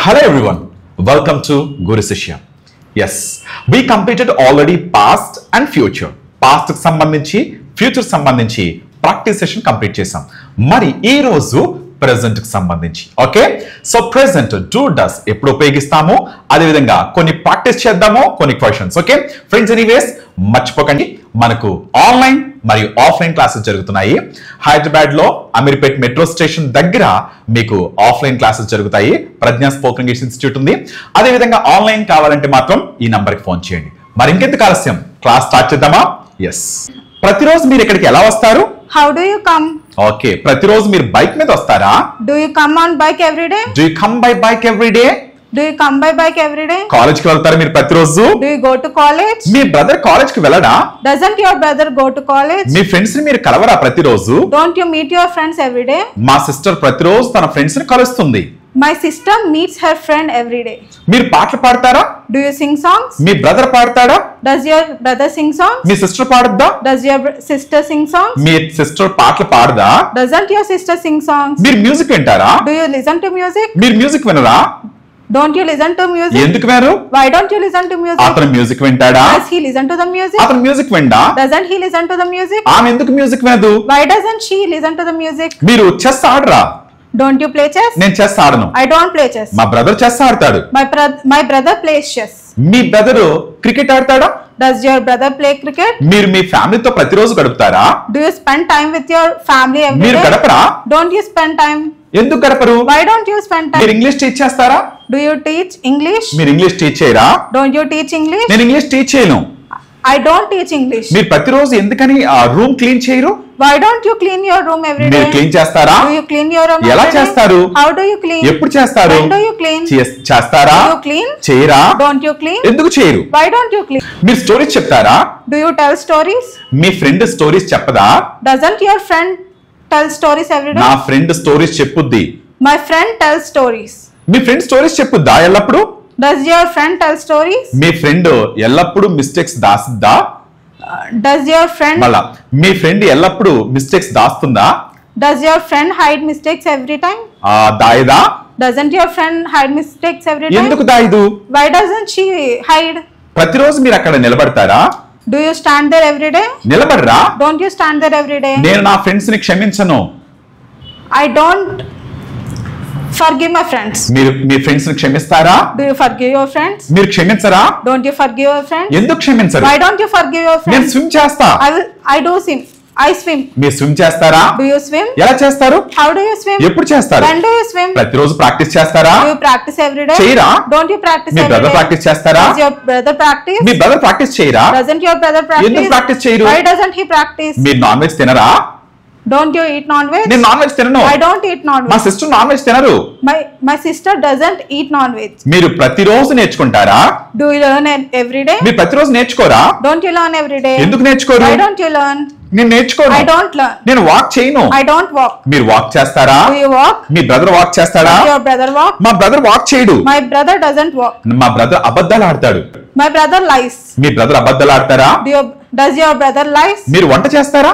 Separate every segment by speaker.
Speaker 1: Hello everyone, welcome to Guru Shishya. Yes, we completed already past and future. Past కి సంబంధించి future సంబంధించి practice session complete చేసాం. మరి ఈ రోజు ప్రెజెంట్ కి సంబంధించి okay. So present do does ఎప్పుడు ఉపయోగిస్తాము, అదేవిధంగా కొన్ని ప్రాక్టీస్ చేద్దాము, కొన్ని క్వశ్చన్స్. ఓకే ఫ్రెండ్స్, ఎనీవేస్ మర్చిపోకండి, మనకు ఆన్లైన్ మరియు ఆఫ్లైన్ క్లాసెస్ జరుగుతున్నాయి. హైదరాబాద్ లో అమీర్పేట్ మెట్రో స్టేషన్ దగ్గర మీకు ఆఫ్లైన్ క్లాసెస్ జరుగుతాయి. ప్రజ్ఞా స్పోకెన్ ఇంగ్లీష్ ఇన్స్టిట్యూట్ ఉంది. అదేవిధంగా ఆన్లైన్ కావాలంటే మాత్రం ఈ నంబర్ కి ఫోన్ చేయండి. మరి ఇంకెందుకు ఆలస్యం, క్లాస్ స్టార్ట్ చేద్దామా? ఎస్. ప్రతిరోజు మీరు ఇక్కడికి ఎలా వస్తారు?
Speaker 2: How do you come?
Speaker 1: Okay, ప్రతిరోజు మీరు బైక్ మీద వస్తారా?
Speaker 2: Do you come on bike every day?
Speaker 1: Do you come by bike every day?
Speaker 2: Do you come by bike every day?
Speaker 1: College కి వెళ్తారా మీరు ప్రతిరోజు?
Speaker 2: Do you go to college?
Speaker 1: Me brother college కి వెళ్ళడా?
Speaker 2: Doesn't your brother go to college?
Speaker 1: Me friends ని మీరు కలవరా ప్రతిరోజు?
Speaker 2: Don't you meet your friends every day?
Speaker 1: మా sister ప్రతిరోజు తన ఫ్రెండ్స్ ని కలుస్తుంది.
Speaker 2: My sister meets her friend every day.
Speaker 1: మీరు పాటలు పాడతారా?
Speaker 2: Do you sing songs?
Speaker 1: మీ బ్రదర్ పాడతాడా?
Speaker 2: Does your brother sing songs?
Speaker 1: మీ సిస్టర్ పాడద్దా?
Speaker 2: Does your sister sing songs?
Speaker 1: మీ సిస్టర్ పాటలు పాడదా?
Speaker 2: Doesn't your sister sing songs?
Speaker 1: మీరు మ్యూజిక్ వింటారా?
Speaker 2: Do you listen to music?
Speaker 1: మీరు మ్యూజిక్ వినరా?
Speaker 2: Don't you listen to music?
Speaker 1: ఎందుకు వినరు?
Speaker 2: Why don't you listen to music?
Speaker 1: అతను మ్యూజిక్ వింటాడా?
Speaker 2: Does he listen to the music?
Speaker 1: అతను మ్యూజిక్ విండా?
Speaker 2: Doesn't he listen to the music?
Speaker 1: ఆమె ఎందుకు మ్యూజిక్ వినదు?
Speaker 2: Why doesn't she listen to the music?
Speaker 1: మీరు చెస్ ఆడరా?
Speaker 2: Don't you play chess?
Speaker 1: నేను చెస్ ఆడను.
Speaker 2: I don't play chess.
Speaker 1: మా బ్రదర్ చెస్ ఆడతాడు.
Speaker 2: My brother plays chess.
Speaker 1: మీ బ్రదరు క్రికెట్ ఆడతాడా?
Speaker 2: Does your brother play cricket?
Speaker 1: మీరు మీ ఫ్యామిలీతో ప్రతిరోజు గడుపుతారా?
Speaker 2: Do you spend time with your family every
Speaker 1: మీరు
Speaker 2: day?
Speaker 1: గడపరా?
Speaker 2: Don't you spend time?
Speaker 1: ఎందుకు గడపరు?
Speaker 2: Why don't you spend
Speaker 1: మీరు
Speaker 2: time?
Speaker 1: ఇంగ్లీష్ టీచ్ చేస్తారా?
Speaker 2: Do you teach English?
Speaker 1: మీరు English teach చేయరా?
Speaker 2: Don't you teach English?
Speaker 1: నేను ఇంగ్లీష్ టీచ్ చేయను.
Speaker 2: I don't teach English.
Speaker 1: మీరు ప్రతిరోజు ఎందుకని రూమ్ క్లీన్ చేయరు?
Speaker 2: Why don't you clean your room every
Speaker 1: మీరు
Speaker 2: day?
Speaker 1: క్లీన్ చేస్తారా?
Speaker 2: Do you clean your room
Speaker 1: ఎలా
Speaker 2: every day?
Speaker 1: చేస్తారు?
Speaker 2: How do you clean?
Speaker 1: ఎప్పుడు చేస్తారు?
Speaker 2: When do you clean?
Speaker 1: చేస్తారా?
Speaker 2: Do you clean?
Speaker 1: చేయరా?
Speaker 2: Don't you clean?
Speaker 1: ఎందుకు చేయరు?
Speaker 2: Why don't you clean?
Speaker 1: మీరు స్టోరీస్ చెప్తారా?
Speaker 2: Do you tell stories?
Speaker 1: మీ ఫ్రెండ్ స్టోరీస్ చెప్పదా?
Speaker 2: Doesn't your friend tell stories every day?
Speaker 1: నా ఫ్రెండ్ స్టోరీస్ చెప్పుద్ది.
Speaker 2: My friend tells stories.
Speaker 1: మీ ఫ్రెండ్ స్టోరీస్ చెప్పుద్దా ఎల్లప్పుడు?
Speaker 2: Does your friend tell stories?
Speaker 1: మీ ఫ్రెండ్ ఎల్లప్పుడు మిస్టేక్స్ దాస్తుందా?
Speaker 2: Does your friend
Speaker 1: మళ్ళా మీ ఫ్రెండ్ ఎల్లప్పుడు మిస్టేక్స్ దాస్తుందా?
Speaker 2: Does your friend hide mistakes every time?
Speaker 1: దాయదా?
Speaker 2: Doesn't your friend hide mistakes every time?
Speaker 1: ఎందుకు దాయదు?
Speaker 2: Why doesn't she hide?
Speaker 1: ప్రతిరోజు మీరు అక్కడ నిలబడతారా?
Speaker 2: Do you stand there every day?
Speaker 1: నిలబడరా?
Speaker 2: Don't you stand there every day?
Speaker 1: నేను నా friends ని క్షమించను.
Speaker 2: I don't forgive my friends.
Speaker 1: మీరు మీ friends ని క్షమిస్తారా?
Speaker 2: Do you forgive your friends?
Speaker 1: మీరు క్షమించరా?
Speaker 2: Don't you forgive your friends?
Speaker 1: ఎందుకు క్షమించరు?
Speaker 2: Why don't you forgive your
Speaker 1: నేను
Speaker 2: friends?
Speaker 1: Swim చేస్తా.
Speaker 2: I do swim. I swim.
Speaker 1: మీరు స్విమ్ చేస్తారా?
Speaker 2: Do you swim?
Speaker 1: ఎలా చేస్తారు?
Speaker 2: How do you swim?
Speaker 1: ఎప్పుడు చేస్తారు?
Speaker 2: When do you swim?
Speaker 1: ప్రతిరోజు ప్రాక్టీస్ చేస్తారా?
Speaker 2: Do you practice every day?
Speaker 1: చేయరా?
Speaker 2: Don't you practice
Speaker 1: me
Speaker 2: every
Speaker 1: brother
Speaker 2: day?
Speaker 1: Practice చేస్తారా?
Speaker 2: Does your brother practice?
Speaker 1: Me brother practice చేయరా?
Speaker 2: Doesn't your brother
Speaker 1: ఎందుకు
Speaker 2: practice?
Speaker 1: Practice చేయరు?
Speaker 2: Why doesn't he practice?
Speaker 1: మీరు non veg తినరా?
Speaker 2: Don't you eat non-veg?
Speaker 1: నేను non veg తినను.
Speaker 2: I don't eat
Speaker 1: మా
Speaker 2: non-veg.
Speaker 1: Sister non veg తినరు.
Speaker 2: My sister doesn't eat non-veg.
Speaker 1: మీరు ప్రతిరోజు నేర్చుకుంటారా?
Speaker 2: Do you learn every day?
Speaker 1: మీరు ప్రతిరోజు నేర్చుకోరా?
Speaker 2: Don't you learn every day?
Speaker 1: ఎందుకు నేర్చుకోరు?
Speaker 2: Why don't you learn?
Speaker 1: నేను నేర్చుకోను.
Speaker 2: I don't learn.
Speaker 1: నేను వాక్ చేయను.
Speaker 2: I don't walk.
Speaker 1: మీరు వాక్ చేస్తారా?
Speaker 2: Do you walk?
Speaker 1: Me brother walk చేస్తాడా?
Speaker 2: Does your brother walk?
Speaker 1: మా బ్రదర్ వాక్ చేయడు.
Speaker 2: My brother doesn't walk.
Speaker 1: మా బ్రదర్ అబద్ధాలు ఆడతాడు.
Speaker 2: My brother lies.
Speaker 1: Me brother అబద్ధాలు ఆడతారా?
Speaker 2: Does your brother lies?
Speaker 1: మీరు వంట చేస్తారా?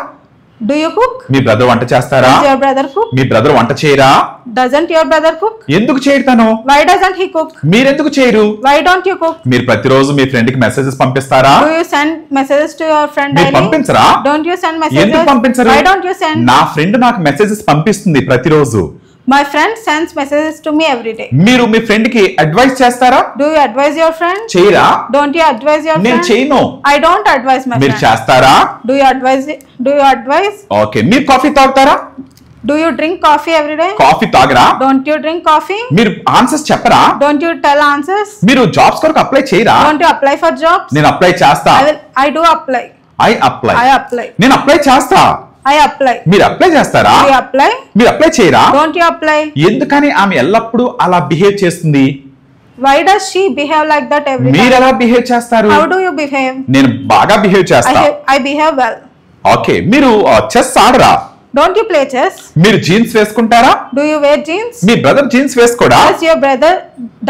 Speaker 2: Do you cook?
Speaker 1: Me brother వంట చేస్తారా?
Speaker 2: Does your brother cook?
Speaker 1: Me brother వంట చేయరా?
Speaker 2: Doesn't your brother cook?
Speaker 1: ఎందుకు చేయడతాను?
Speaker 2: Why doesn't he cook?
Speaker 1: మీరెందుకు చేయరు?
Speaker 2: Why don't you cook?
Speaker 1: మీరు ప్రతిరోజు మీ ఫ్రెండ్ కి మెసేజెస్ పంపిస్తారా?
Speaker 2: Do you send messages to your friend
Speaker 1: మీరు
Speaker 2: daily?
Speaker 1: పంపించరా?
Speaker 2: Don't you send
Speaker 1: ఎందుకు
Speaker 2: messages?
Speaker 1: పంపించరు?
Speaker 2: Why don't you send?
Speaker 1: నా ఫ్రెండ్ నాకు మెసేజెస్ పంపిస్తుంది ప్రతిరోజు.
Speaker 2: My friend sends messages to me every day.
Speaker 1: మీరు మీ ఫ్రెండ్ కి అడ్వైస్ చేస్తారా?
Speaker 2: Do you advise your friend?
Speaker 1: చేయరా?
Speaker 2: Don't you advise your
Speaker 1: నేను
Speaker 2: friend?
Speaker 1: చేయను.
Speaker 2: I don't advise my
Speaker 1: మీరు
Speaker 2: friend.
Speaker 1: చేస్తారా?
Speaker 2: Do you advise?
Speaker 1: ఓకే. మీరు కాఫీ తాగుతారా?
Speaker 2: Do you drink coffee every day?
Speaker 1: Coffee తాగరా?
Speaker 2: Don't you drink coffee?
Speaker 1: మీరు answers చెప్పరా?
Speaker 2: Don't you tell answers?
Speaker 1: మీరు జాబ్స్ కొరకు అప్లై చేయరా?
Speaker 2: Don't you apply for jobs?
Speaker 1: నేను అప్లై చేస్తా.
Speaker 2: I do apply.
Speaker 1: I apply.
Speaker 2: I apply.
Speaker 1: నేను apply చేస్తా.
Speaker 2: I apply.
Speaker 1: మీరు అప్లై చేస్తారా?
Speaker 2: Do you apply?
Speaker 1: మీరు అప్లై చేయరా?
Speaker 2: Don't you apply?
Speaker 1: ఎందుకని ఆమె ఎల్లప్పుడూ అలా బిహేవ్ చేస్తుంది?
Speaker 2: Why does she behave like that every
Speaker 1: మీరు
Speaker 2: time?
Speaker 1: ఎలా బిహేవ్ చేస్తారు?
Speaker 2: How do you behave?
Speaker 1: నేను బాగా బిహేవ్ చేస్తా.
Speaker 2: I behave well.
Speaker 1: ఓకే. మీరు చెస్ ఆడరా?
Speaker 2: Don't you play chess?
Speaker 1: మీరు జీన్స్ వేసుకుంటారా?
Speaker 2: Do you wear jeans?
Speaker 1: మీ బ్రదర్ జీన్స్ వేసుకోడా?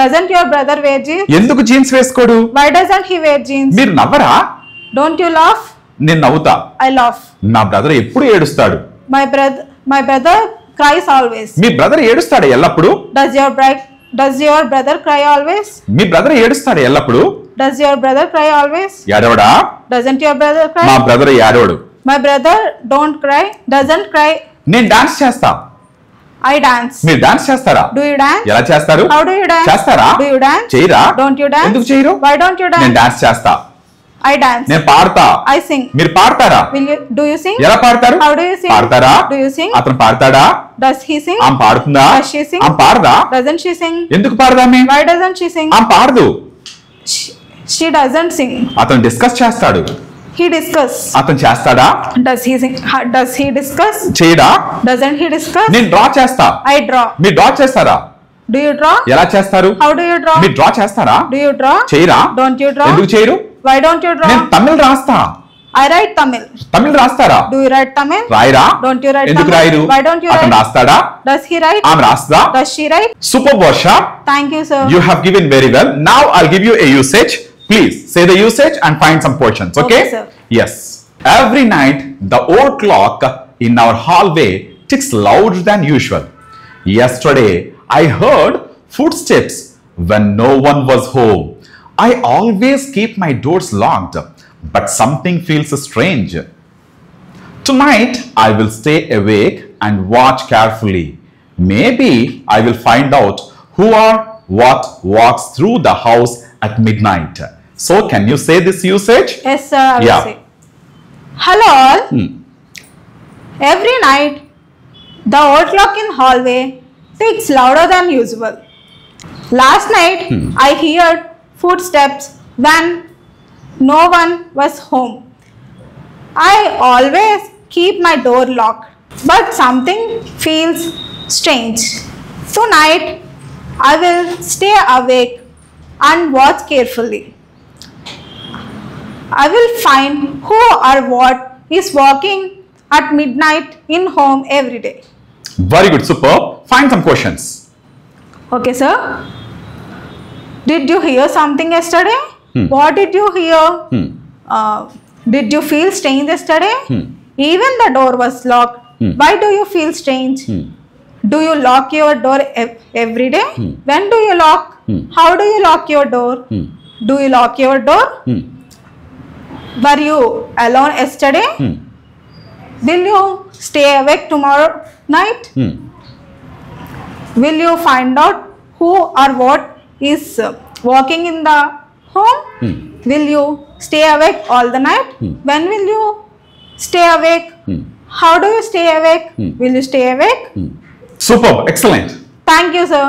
Speaker 2: Doesn't your brother wear jeans?
Speaker 1: ఎందుకు జీన్స్ వేసుకోడు?
Speaker 2: Why doesn't he wear jeans?
Speaker 1: మీరు నవ్వరా?
Speaker 2: Don't you laugh?
Speaker 1: నేను నవ్వుతా.
Speaker 2: I laugh.
Speaker 1: నా బ్రదర్ ఎప్పుడు ఏడుస్తాడు.
Speaker 2: My brother cries always.
Speaker 1: మీ బ్రదర్ ఏడుస్తాడు ఎల్లప్పుడు?
Speaker 2: Does your Does your brother cry always?
Speaker 1: మీ బ్రదర్ ఏడుస్తాడు ఎల్లప్పుడు?
Speaker 2: Does your brother cry always?
Speaker 1: ఏడవడా?
Speaker 2: Doesn't your brother cry?
Speaker 1: మా బ్రదర్ ఏడవడు.
Speaker 2: My brother don't cry, doesn't cry.
Speaker 1: నేను డాన్స్ చేస్తా.
Speaker 2: I dance.
Speaker 1: మీరు డాన్స్ చేస్తారా?
Speaker 2: Do you dance?
Speaker 1: ఎలా చేస్తారు?
Speaker 2: How do you dance?
Speaker 1: చేస్తారా?
Speaker 2: Do you dance?
Speaker 1: చేయరా?
Speaker 2: Don't you dance?
Speaker 1: ఎందుకు చేయరు?
Speaker 2: Why don't you
Speaker 1: నేను
Speaker 2: dance?
Speaker 1: డాన్స్ చేస్తా.
Speaker 2: I dance.
Speaker 1: నేను పాడతా.
Speaker 2: I sing.
Speaker 1: మీరు పాడతారా?
Speaker 2: Do you sing?
Speaker 1: ఎలా పాడతారు?
Speaker 2: How do you sing?
Speaker 1: పాడతారా?
Speaker 2: Do you sing?
Speaker 1: అతను పాడతాడా?
Speaker 2: Does he sing?
Speaker 1: ఆమె పాడుతుందా?
Speaker 2: Does she sing?
Speaker 1: ఆమె పాడదా?
Speaker 2: Doesn't she sing?
Speaker 1: ఎందుకు పాడదామే?
Speaker 2: Why doesn't she sing?
Speaker 1: ఆమె పాడదు.
Speaker 2: She doesn't sing.
Speaker 1: అతను డిస్కస్ చేస్తాడు.
Speaker 2: He discuss.
Speaker 1: అతను చేస్తాడా?
Speaker 2: Does he sing? Does he discuss?
Speaker 1: చేయడా?
Speaker 2: Doesn't he discuss?
Speaker 1: నేను డ్రా చేస్తా.
Speaker 2: I draw.
Speaker 1: మీరు డ్రా చేస్తారా?
Speaker 2: Do you draw?
Speaker 1: ఎలా చేస్తారు?
Speaker 2: How do you draw?
Speaker 1: మీరు డ్రా చేస్తారా?
Speaker 2: Do you draw?
Speaker 1: చేయరా?
Speaker 2: Don't you draw?
Speaker 1: ఎందుకు చేయరు?
Speaker 2: Why don't you draw?
Speaker 1: నేను తమిళ్ రాస్తా.
Speaker 2: I write Tamil.
Speaker 1: తమిళ్ రాస్తారా?
Speaker 2: Do you write Tamil?
Speaker 1: రాయరా?
Speaker 2: Don't you write
Speaker 1: ఎందుకు
Speaker 2: Tamil?
Speaker 1: రాయరు?
Speaker 2: Why don't you
Speaker 1: అతను
Speaker 2: write?
Speaker 1: రాస్తాడా?
Speaker 2: Does he write?
Speaker 1: ఆమె రాస్తా.
Speaker 2: Does she write?
Speaker 1: Super Borsha.
Speaker 2: Thank you, sir.
Speaker 1: You have given very well. Now I'll give you a usage. Please say the usage and find some portions. Okay?
Speaker 2: Okay, sir.
Speaker 1: Yes. Every night the old clock in our hallway ticks louder than usual. Yesterday I heard footsteps when no one was home. I always keep my doors locked, but something feels strange. Tonight I will stay awake and watch carefully. Maybe I will find out who or what walks through the house at midnight. So can you say this usage?
Speaker 2: Yes, sir. I will
Speaker 1: Yeah.
Speaker 2: say. Hello all. Every night the old clock in hallway ticks louder than usual. Last night I heard footsteps when no one was home. I always keep my door locked, but something feels strange. Tonight I will stay awake and watch carefully. I will find who or what is walking at midnight in home every day.
Speaker 1: Very good, superb. Find some questions.
Speaker 2: Okay, sir. Did you hear something yesterday? What did you hear? Did you feel strange yesterday? Even the door was locked. Why do you feel strange? Do you lock your door every day? When do you lock? How do you lock your door? Do you lock your door? Were you alone yesterday? Will you stay awake tomorrow night? Will you find out who or what is walking in the home? Will you stay awake all the night? When will you stay awake? How do you stay awake? Will you stay awake?
Speaker 1: Superb. Excellent.
Speaker 2: Thank you, sir.